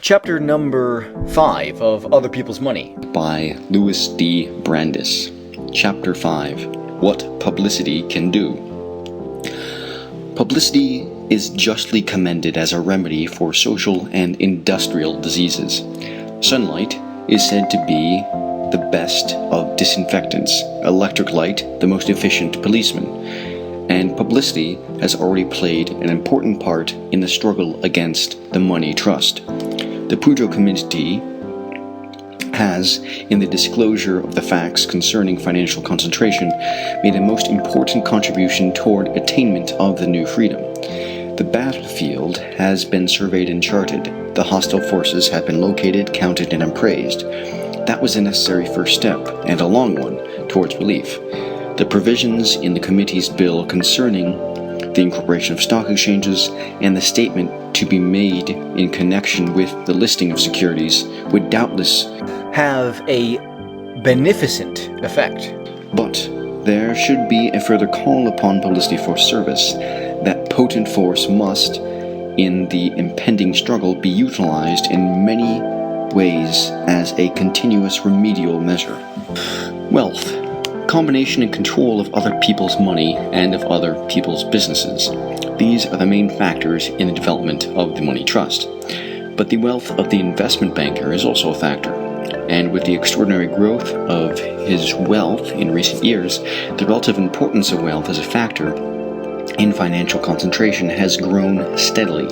Chapter number 5 of Other People's Money by Louis D. Brandeis. Chapter 5. What Publicity Can Do. Publicity is justly commended as a remedy for social and industrial diseases. Sunlight is said to be the best of disinfectants, electric light the most efficient policeman, and publicity has already played an important part in the struggle against the money trust. The Pujo Committee has, in the disclosure of the facts concerning financial concentration, made a most important contribution toward attainment of the new freedom. The battlefield has been surveyed and charted. The hostile forces have been located, counted, and appraised. That was a necessary first step, and a long one, towards relief. The provisions in the committee's bill concerning the incorporation of stock exchanges and the statement to be made in connection with the listing of securities would doubtless have a beneficent effect. But there should be a further call upon publicity for service. That potent force must, in the impending struggle, be utilized in many ways as a continuous remedial measure. Wealth. Combination and control of other people's money and of other people's businesses. These are the main factors in the development of the money trust. But the wealth of the investment banker is also a factor. And with the extraordinary growth of his wealth in recent years, the relative importance of wealth as a factor in financial concentration has grown steadily.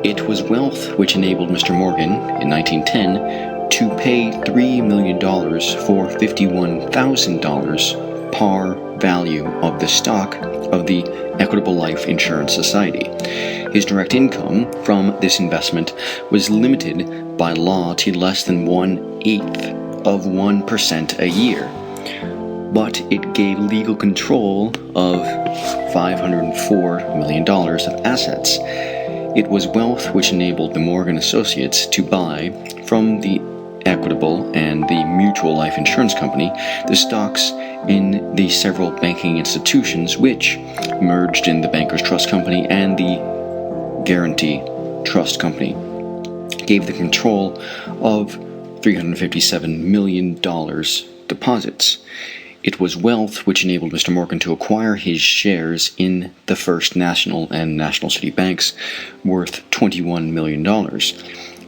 It was wealth which enabled Mr. Morgan, in 1910, to pay $3 million for $51,000 par value of the stock of the Equitable Life Insurance Society. His direct income from this investment was limited by law to less than 1/8 of 1% a year, but it gave legal control of $504 million of assets. It was wealth which enabled the Morgan Associates to buy from the Equitable and the Mutual Life Insurance Company the stocks in the several banking institutions which merged in the Bankers Trust Company and the Guaranty Trust Company, gave the control of $357 million deposits. It was wealth which enabled Mr. Morgan to acquire his shares in the First National and National City Banks worth $21 million,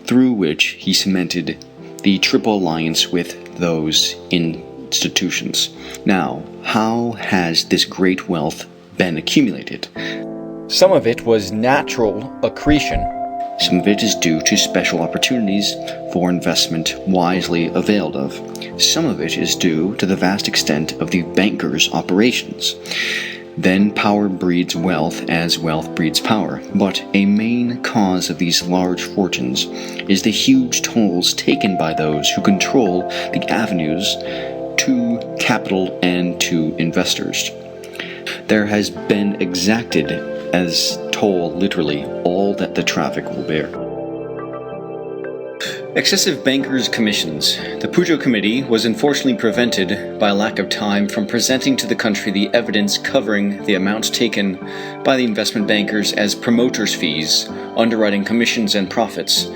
through which he cemented the triple alliance with those institutions. Now, how has this great wealth been accumulated? Some of it was natural accretion. Some of it is due to special opportunities for investment wisely availed of. Some of it is due to the vast extent of the banker's operations. Then power breeds wealth as wealth breeds power. But a main cause of these large fortunes is the huge tolls taken by those who control the avenues to capital and to investors. There has been exacted as toll literally all that the traffic will bear. Excessive bankers' commissions. The Pujo Committee was unfortunately prevented by a lack of time from presenting to the country the evidence covering the amounts taken by the investment bankers as promoters' fees, underwriting commissions, and profits.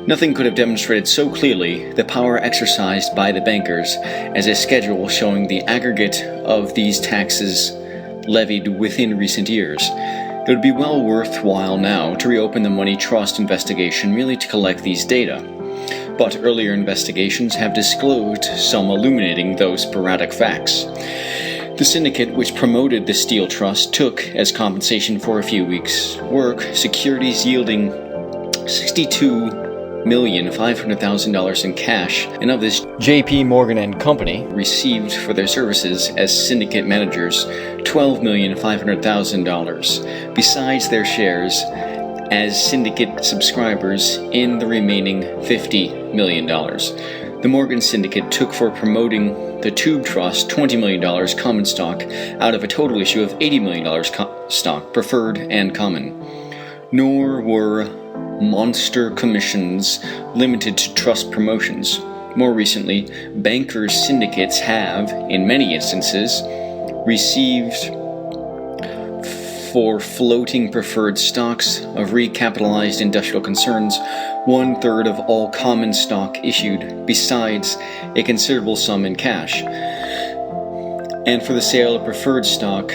Nothing could have demonstrated so clearly the power exercised by the bankers as a schedule showing the aggregate of these taxes levied within recent years. It would be well worthwhile now to reopen the money trust investigation merely to collect these data. But earlier investigations have disclosed some illuminating those sporadic facts. The syndicate which promoted the Steel Trust took, as compensation for a few weeks' work, securities yielding $62,500,000 in cash, and of this, J.P. Morgan and Company received for their services as syndicate managers $12,500,000, besides their shares as syndicate subscribers in the remaining $50 million. The Morgan Syndicate took for promoting the Tube Trust $20 million common stock out of a total issue of $80 million stock, preferred and common. Nor were monster commissions limited to trust promotions. More recently, bankers' syndicates have, in many instances, received for floating preferred stocks of recapitalized industrial concerns, 1/3 of all common stock issued, besides a considerable sum in cash, and for the sale of preferred stock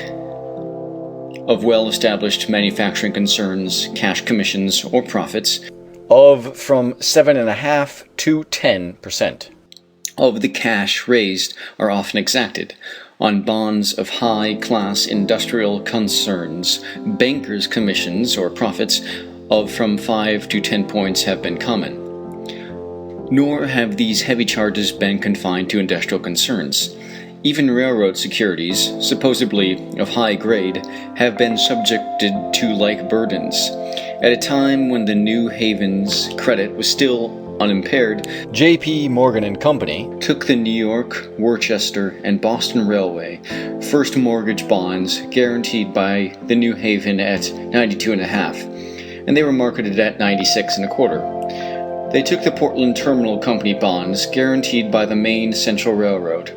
of well-established manufacturing concerns, cash commissions or profits of from 7.5% to 10% of the cash raised are often exacted. On bonds of high-class industrial concerns, bankers' commissions or profits of from 5 to 10 points have been common. Nor have these heavy charges been confined to industrial concerns. Even railroad securities, supposedly of high grade, have been subjected to like burdens. At a time when the New Haven's credit was still unimpaired, J.P. Morgan and Company took the New York, Worcester, and Boston Railway first mortgage bonds guaranteed by the New Haven at 92.5, and they were marketed at 96.25. They took the Portland Terminal Company bonds guaranteed by the Maine Central Railroad,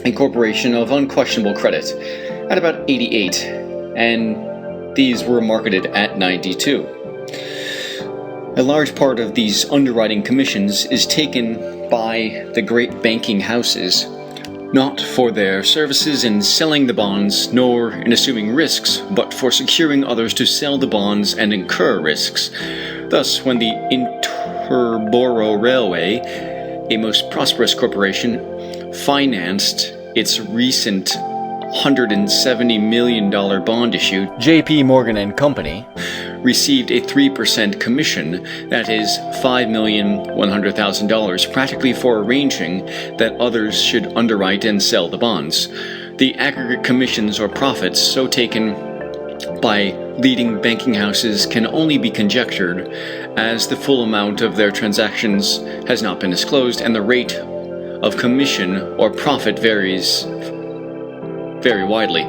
a corporation of unquestionable credit, at about 88, and these were marketed at 92. A large part of these underwriting commissions is taken by the great banking houses, not for their services in selling the bonds nor in assuming risks, but for securing others to sell the bonds and incur risks. Thus, when the Interborough Railway, a most prosperous corporation, financed its recent $170 million bond issue, J.P. Morgan and Company received a 3% commission, that is $5,100,000, practically for arranging that others should underwrite and sell the bonds. The aggregate commissions or profits so taken by leading banking houses can only be conjectured, as the full amount of their transactions has not been disclosed, and the rate of commission or profit varies very widely,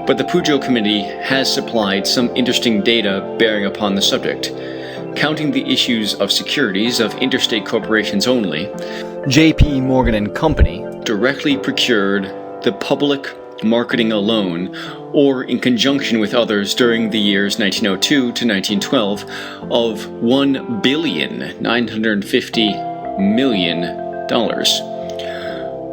but the Pujo Committee has supplied some interesting data bearing upon the subject. Counting the issues of securities of interstate corporations only, J.P. Morgan and Company directly procured the public marketing alone, or in conjunction with others during the years 1902 to 1912, of $1,950,000,000.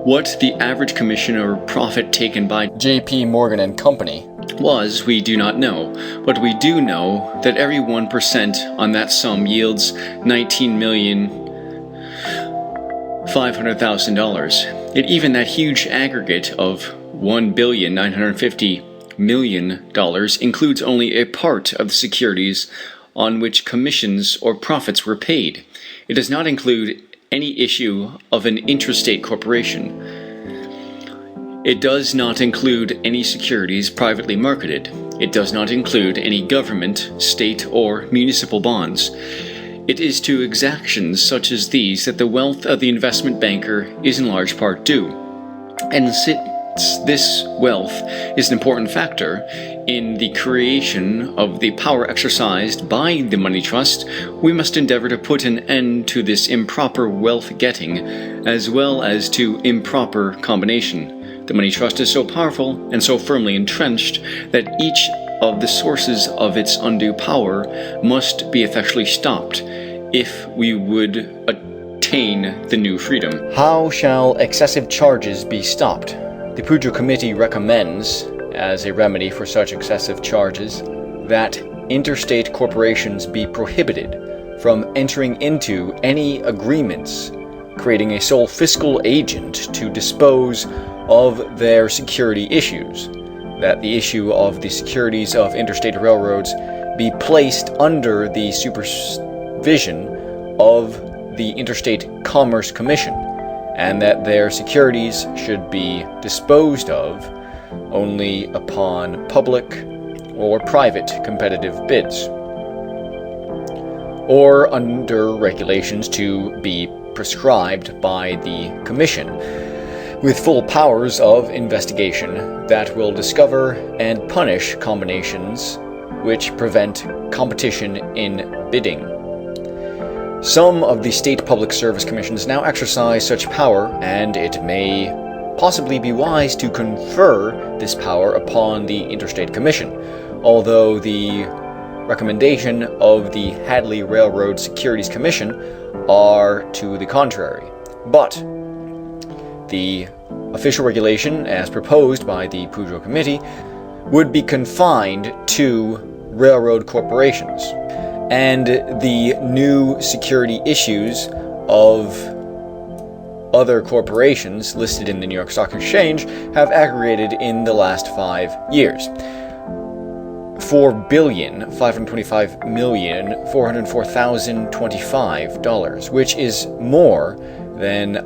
What the average commission or profit taken by J.P. Morgan and Company was, we do not know, but we do know that every 1% on that sum yields $19,500,000. Yet even that huge aggregate of $1,950,000,000 includes only a part of the securities on which commissions or profits were paid. It does not include any issue of an intrastate corporation. It does not include any securities privately marketed. It does not include any government, state, or municipal bonds. It is to exactions such as these that the wealth of the investment banker is in large part due. And since this wealth is an important factor in the creation of the power exercised by the money trust, we must endeavor to put an end to this improper wealth-getting, as well as to improper combination. The money trust is so powerful and so firmly entrenched that each of the sources of its undue power must be effectually stopped if we would attain the new freedom. How shall excessive charges be stopped? The Pujo Committee recommends, as a remedy for such excessive charges, that interstate corporations be prohibited from entering into any agreements creating a sole fiscal agent to dispose of their security issues, that the issue of the securities of interstate railroads be placed under the supervision of the Interstate Commerce Commission, and that their securities should be disposed of only upon public or private competitive bids, or under regulations to be prescribed by the Commission, with full powers of investigation that will discover and punish combinations which prevent competition in bidding. Some of the state public service commissions now exercise such power, and it may possibly be wise to confer this power upon the Interstate Commission, although the recommendation of the Hadley Railroad Securities Commission are to the contrary. But the official regulation, as proposed by the Pujo Committee, would be confined to railroad corporations, and the new security issues of other corporations listed in the New York Stock Exchange have aggregated in the last 5 years. $4,525,404,025, which is more than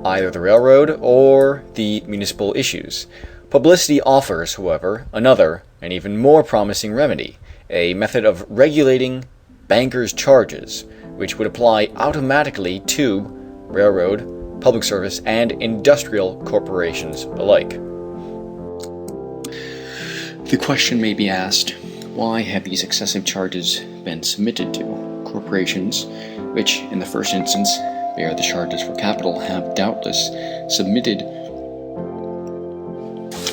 either the railroad or the municipal issues. Publicity offers, however, another and even more promising remedy, a method of regulating bankers' charges, which would apply automatically to railroad, public service, and industrial corporations alike. The question may be asked, why have these excessive charges been submitted to? Corporations, which in the first instance bear the charges for capital, have doubtless submitted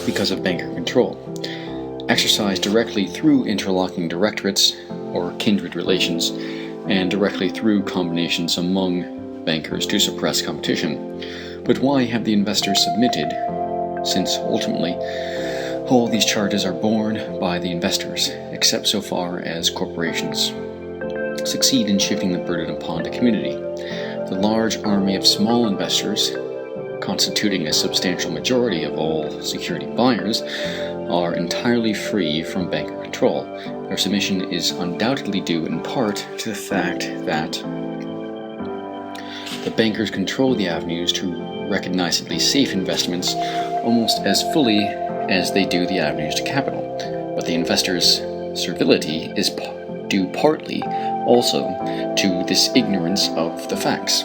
because of banker control, exercised directly through interlocking directorates or kindred relations, and directly through combinations among bankers to suppress competition. But why have the investors submitted, since ultimately all these charges are borne by the investors, except so far as corporations succeed in shifting the burden upon the community? The large army of small investors, constituting a substantial majority of all security buyers, are entirely free from banker control. Their submission is undoubtedly due in part to the fact that the bankers control the avenues to recognizably safe investments almost as fully as they do the avenues to capital. But the investors' servility is due partly also to this ignorance of the facts.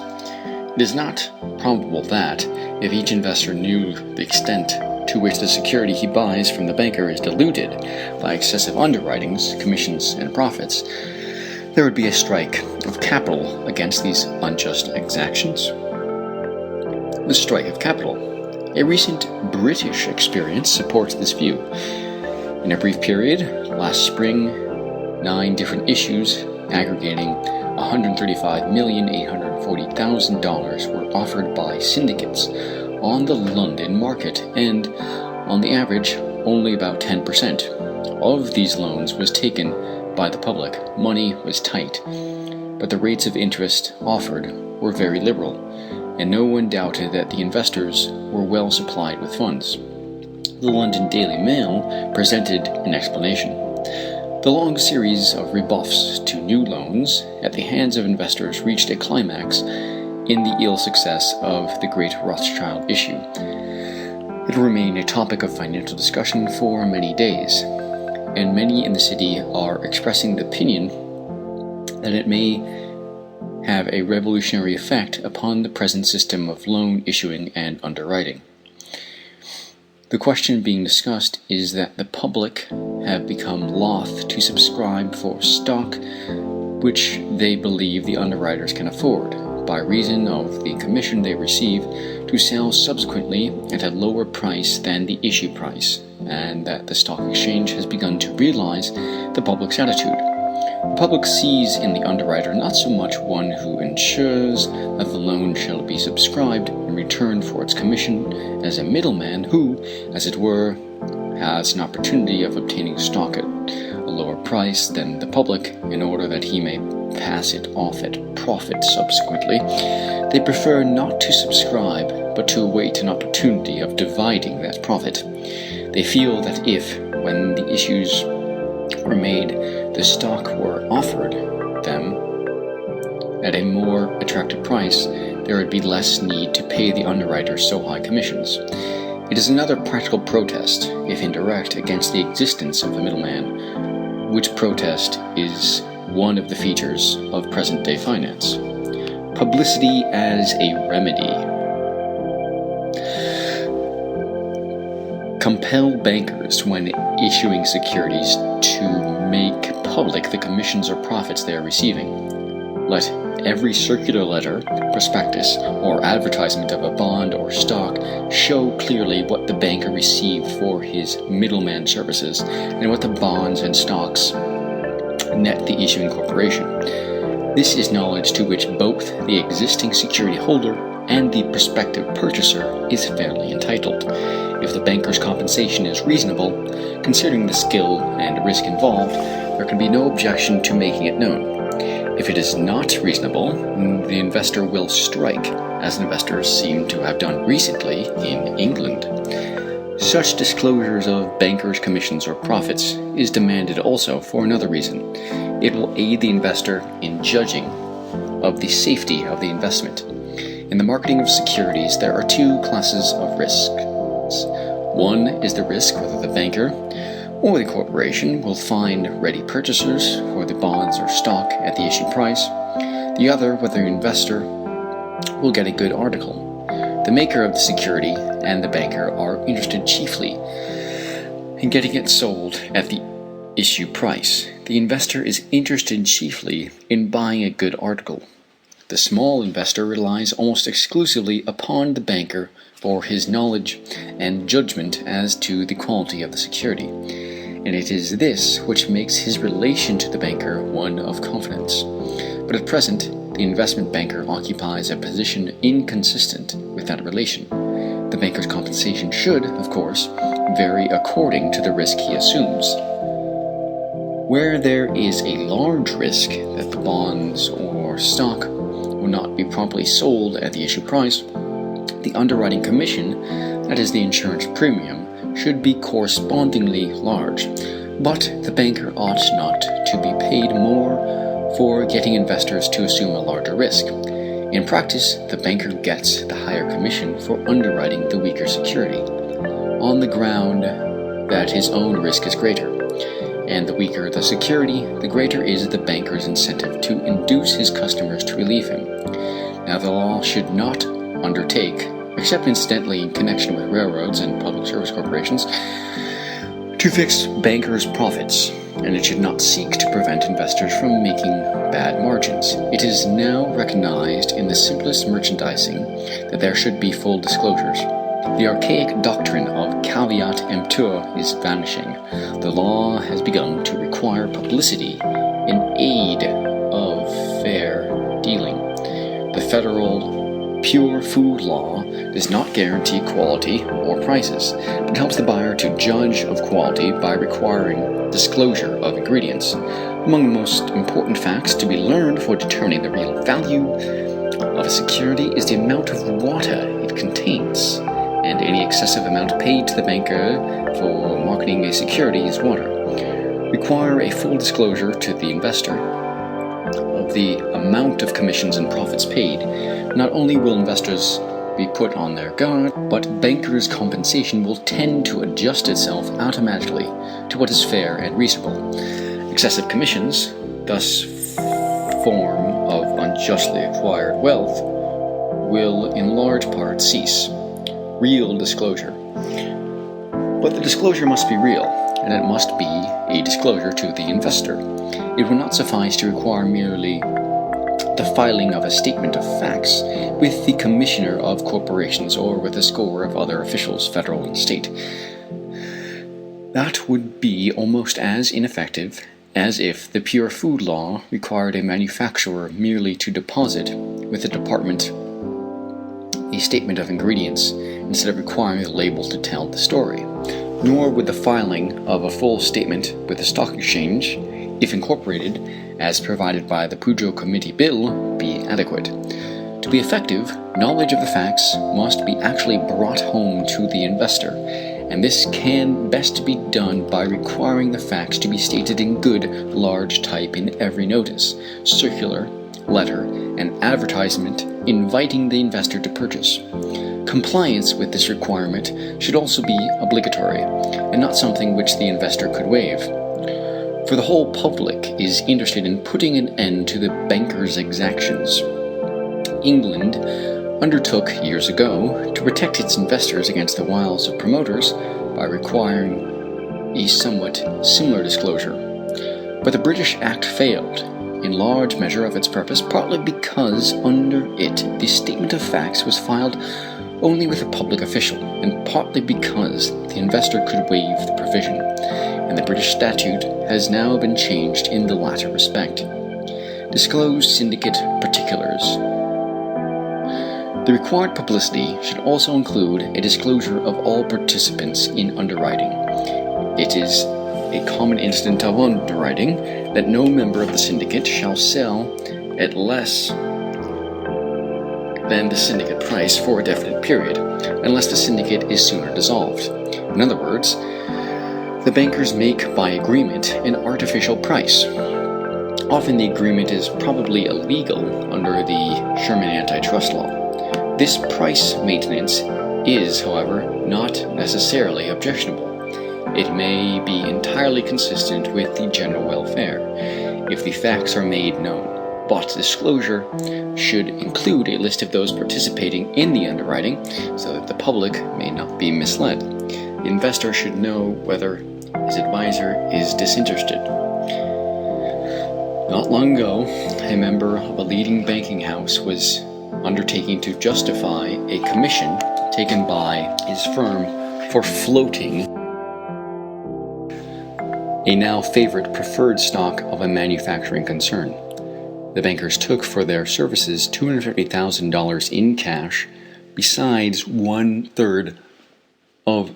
It is not probable that, if each investor knew the extent to which the security he buys from the banker is diluted by excessive underwritings, commissions, and profits, there would be a strike of capital against these unjust exactions. The strike of capital. A recent British experience supports this view. In a brief period, last spring, 9 different issues aggregating $135,840,000 were offered by syndicates on the London market, and on the average, only about 10% of these loans was taken by the public. Money was tight, but the rates of interest offered were very liberal, and no one doubted that the investors were well supplied with funds. The London Daily Mail presented an explanation. The long series of rebuffs to new loans at the hands of investors reached a climax in the ill success of the Great Rothschild issue. It remained a topic of financial discussion for many days, and many in the city are expressing the opinion that it may have a revolutionary effect upon the present system of loan issuing and underwriting. The question being discussed is that the public have become loath to subscribe for stock which they believe the underwriters can afford, by reason of the commission they receive, to sell subsequently at a lower price than the issue price, and that the stock exchange has begun to realize the public's attitude. The public sees in the underwriter not so much one who ensures that the loan shall be subscribed in return for its commission as a middleman who, as it were, has an opportunity of obtaining stock at a lower price than the public in order that he may pass it off at profit subsequently. They prefer not to subscribe, but to await an opportunity of dividing that profit. They feel that if, when the issues were made, the stock were offered them at a more attractive price, there would be less need to pay the underwriters so high commissions. It is another practical protest, if indirect, against the existence of the middleman, which protest is one of the features of present-day finance. Publicity as a remedy. Compel bankers, when issuing securities, to make public the commissions or profits they are receiving. Let that every circular letter, prospectus, or advertisement of a bond or stock show clearly what the banker received for his middleman services and what the bonds and stocks net the issuing corporation. This is knowledge to which both the existing security holder and the prospective purchaser is fairly entitled. If the banker's compensation is reasonable, considering the skill and risk involved, there can be no objection to making it known. If it is not reasonable, the investor will strike, as investors seem to have done recently in England. Such disclosures of bankers' commissions or profits is demanded also for another reason. It will aid the investor in judging of the safety of the investment. In the marketing of securities, there are two classes of risks. One is the risk whether the banker or the corporation will find ready purchasers for the bonds or stock at the issue price. The other, whether the investor will get a good article. The maker of the security and the banker are interested chiefly in getting it sold at the issue price. The investor is interested chiefly in buying a good article. The small investor relies almost exclusively upon the banker for his knowledge and judgment as to the quality of the security, and it is this which makes his relation to the banker one of confidence. But at present, the investment banker occupies a position inconsistent with that relation. The banker's compensation should, of course, vary according to the risk he assumes. Where there is a large risk that the bonds or stock will not be promptly sold at the issue price, the underwriting commission, that is the insurance premium, should be correspondingly large. But the banker ought not to be paid more for getting investors to assume a larger risk. In practice, the banker gets the higher commission for underwriting the weaker security, on the ground that his own risk is greater. And the weaker the security, the greater is the banker's incentive to induce his customers to relieve him. Now, the law should not undertake, except incidentally in connection with railroads and public service corporations, to fix bankers' profits, and it should not seek to prevent investors from making bad margins. It is now recognized in the simplest merchandising that there should be full disclosures. The archaic doctrine of caveat emptor is vanishing. The law has begun to require publicity in aid of fair dealing. The federal pure food law does not guarantee quality or prices, but helps the buyer to judge of quality by requiring disclosure of ingredients. Among the most important facts to be learned for determining the real value of a security is the amount of water it contains, and any excessive amount paid to the banker for marketing a security is water. Require a full disclosure to the investor of the amount of commissions and profits paid. Not only will investors be put on their guard, but bankers' compensation will tend to adjust itself automatically to what is fair and reasonable. Excessive commissions, thus form of unjustly acquired wealth, will in large part cease. Real disclosure. But the disclosure must be real, and it must be a disclosure to the investor. It will not suffice to require merely the filing of a statement of facts with the Commissioner of Corporations or with a score of other officials, federal and state. That would be almost as ineffective as if the pure food law required a manufacturer merely to deposit with the department a statement of ingredients instead of requiring the label to tell the story. Nor would the filing of a full statement with the stock exchange, if incorporated, as provided by the Pujo Committee bill, be adequate. To be effective, knowledge of the facts must be actually brought home to the investor, and this can best be done by requiring the facts to be stated in good, large type in every notice, circular, letter, and advertisement inviting the investor to purchase. Compliance with this requirement should also be obligatory, and not something which the investor could waive. For the whole public is interested in putting an end to the banker's exactions. England undertook years ago to protect its investors against the wiles of promoters by requiring a somewhat similar disclosure. But the British Act failed, in large measure of its purpose, partly because under it the statement of facts was filed only with a public official, and partly because the investor could waive the provision, and the British statute has now been changed in the latter respect. Disclose syndicate particulars. The required publicity should also include a disclosure of all participants in underwriting. It is a common incident of underwriting that no member of the syndicate shall sell at less than the syndicate price for a definite period, unless the syndicate is sooner dissolved. In other words, the bankers make by agreement an artificial price. Often the agreement is probably illegal under the Sherman antitrust law. This price maintenance is, however, not necessarily objectionable. It may be entirely consistent with the general welfare, if the facts are made known, but disclosure should include a list of those participating in the underwriting so that the public may not be misled. The investor should know whether his advisor is disinterested. Not long ago, a member of a leading banking house was undertaking to justify a commission taken by his firm for floating a now favorite preferred stock of a manufacturing concern. The bankers took for their services $250,000 in cash, besides 1/3 of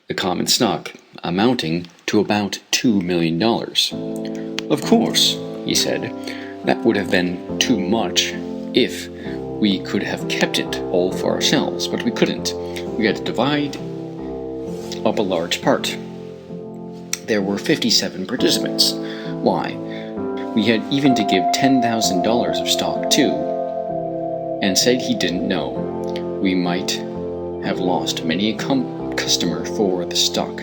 the common stock, amounting to about $2 million. Of course, he said, that would have been too much if we could have kept it all for ourselves, but we couldn't. We had to divide up a large part. There were 57 participants. Why? We had even to give $10,000 of stock too, and said he didn't know. We might have lost many a customer for the stock.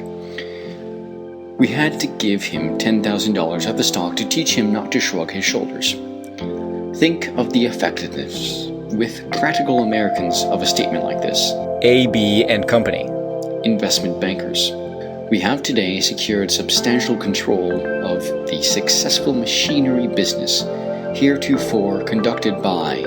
We had to give him $10,000 of the stock to teach him not to shrug his shoulders. Think of the effectiveness with practical Americans of a statement like this. AB and Company. Investment bankers. We have today secured substantial control of the successful machinery business heretofore conducted by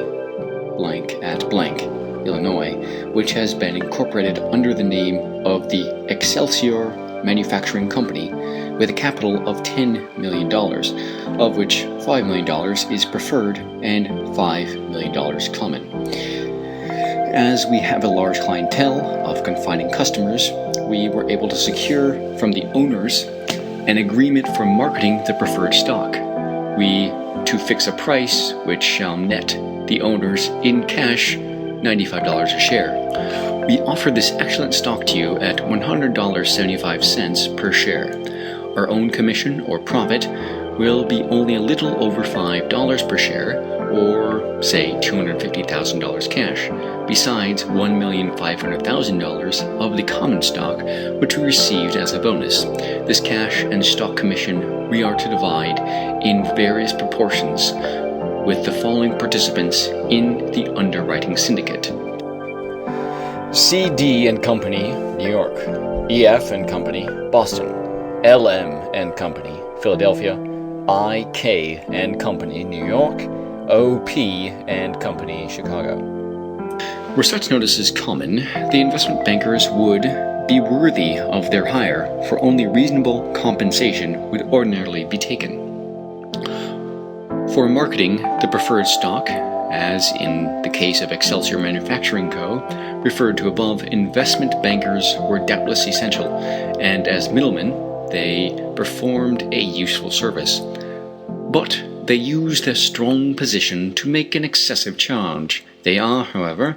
blank at blank, Illinois, which has been incorporated under the name of the Excelsior Manufacturing Company with a capital of $10 million, of which $5 million is preferred and $5 million common. As we have a large clientele of confining customers, we were able to secure from the owners an agreement for marketing the preferred stock. We to fix a price which shall net the owners in cash $95 a share. We offer this excellent stock to you at $100.75 per share. Our own commission or profit will be only a little over $5 per share, or say $250,000 cash, besides $1,500,000 of the common stock which we received as a bonus. This cash and stock commission we are to divide in various proportions with the following participants in the underwriting syndicate. CD and Company, New York. EF and Company, Boston. LM and Company, Philadelphia. IK and Company, New York. OP and Company, Chicago. Were such notices common, the investment bankers would be worthy of their hire, for only reasonable compensation would ordinarily be taken. For marketing the preferred stock, as in the case of Excelsior Manufacturing Co., referred to above, investment bankers were doubtless essential, and as middlemen they performed a useful service. But they used their strong position to make an excessive charge. There are, however,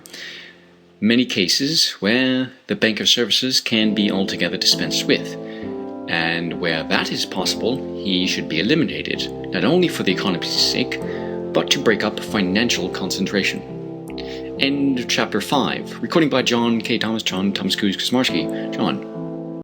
many cases where the banker's services can be altogether dispensed with, and where that is possible, he should be eliminated, not only for the economy's sake, but to break up financial concentration. End of chapter 5. Recording by John K. Thomas, John Thomas Kuzmarsky. John.